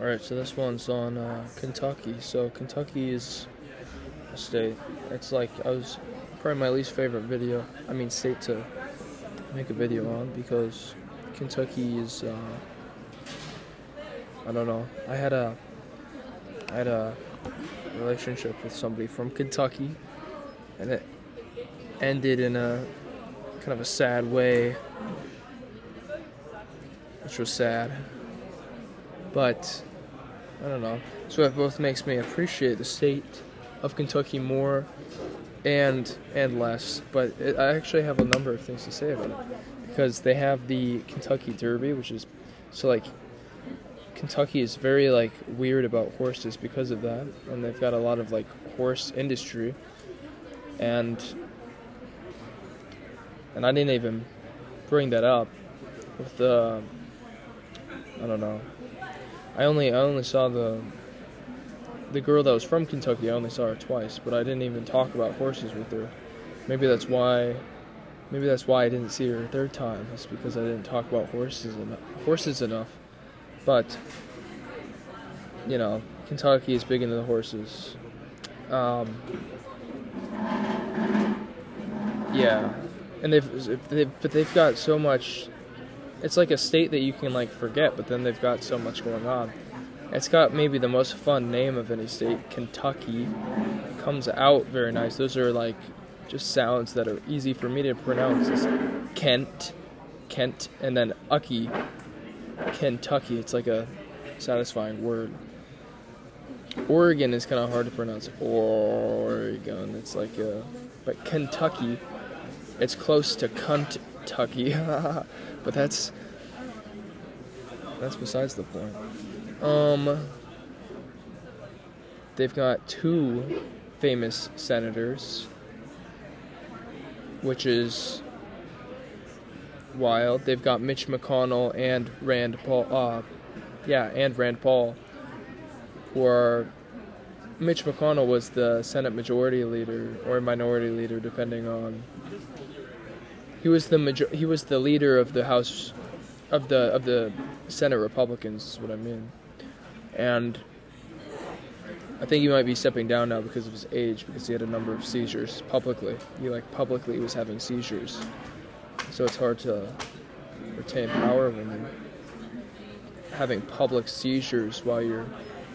Alright, so this one's on Kentucky. So Kentucky is a state. It's like I was probably my least favorite state to make a video on because Kentucky is I don't know. I had a relationship with somebody from Kentucky, and it ended in a kind of a sad way, which was sad. But I don't know. So it both makes me appreciate the state of Kentucky more and less. But I actually have a number of things to say about it because they have the Kentucky Derby, which is so like Kentucky is very like weird about horses because of that, and they've got a lot of like horse industry, and I didn't even bring that up with the I don't know. I only saw the girl that was from Kentucky. I only saw her twice, but I didn't even talk about horses with her. Maybe that's why I didn't see her a third time. It's because I didn't talk about horses enough. But Kentucky is big into the horses. Yeah, and they've got so much. It's like a state that you can like forget, but then they've got so much going on. It's got maybe the most fun name of any state. Kentucky comes out very nice. Those are like just sounds that are easy for me to pronounce. It's Kent, and then Ucky, Kentucky. It's like a satisfying word. Oregon is kind of hard to pronounce. Oregon. It's like but Kentucky, it's close to Kentucky. But that's besides the point. They've got two famous senators, which is wild. They've got Mitch McConnell and Rand Paul. And Rand Paul, who are. Mitch McConnell was the Senate Majority Leader or Minority Leader, depending on. He was the leader of the House, of the Senate Republicans, is what I mean, and I think he might be stepping down now because of his age, because he had a number of seizures publicly. He publicly was having seizures, so it's hard to retain power when you're having public seizures while you're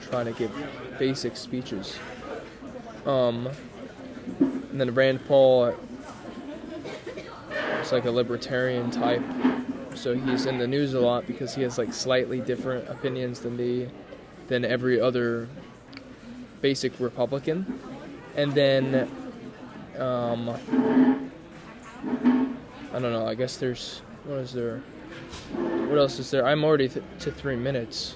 trying to give basic speeches. And then Rand Paul. It's like a libertarian type, so he's in the news a lot because he has like slightly different opinions than every other basic Republican. And then I don't know, I guess what else is there? I'm already to 3 minutes,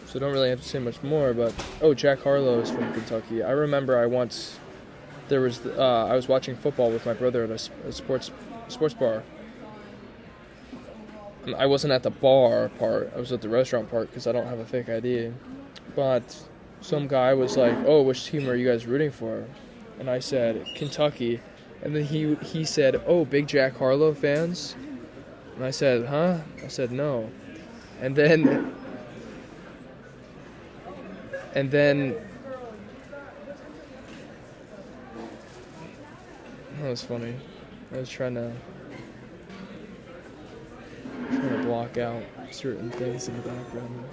so I don't really have to say much more. But Jack Harlow is from Kentucky. I remember I was watching football with my brother at a sports bar. I wasn't at the bar part. I was at the restaurant part because I don't have a fake ID. But some guy was like, "Oh, which team are you guys rooting for?" And I said, "Kentucky." And then he said, "Oh, big Jack Harlow fans?" And I said, "Huh?" I said, "No." And then that was funny. I was trying to block out certain things in the background.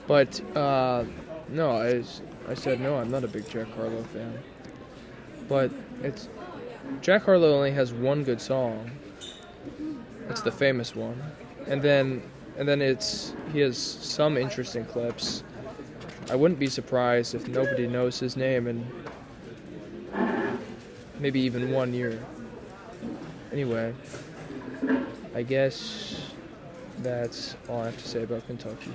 But no, I said no. I'm not a big Jack Harlow fan. But Jack Harlow only has one good song. It's the famous one, and then he has some interesting clips. I wouldn't be surprised if nobody knows his name in maybe even 1 year. Anyway, I guess that's all I have to say about Kentucky.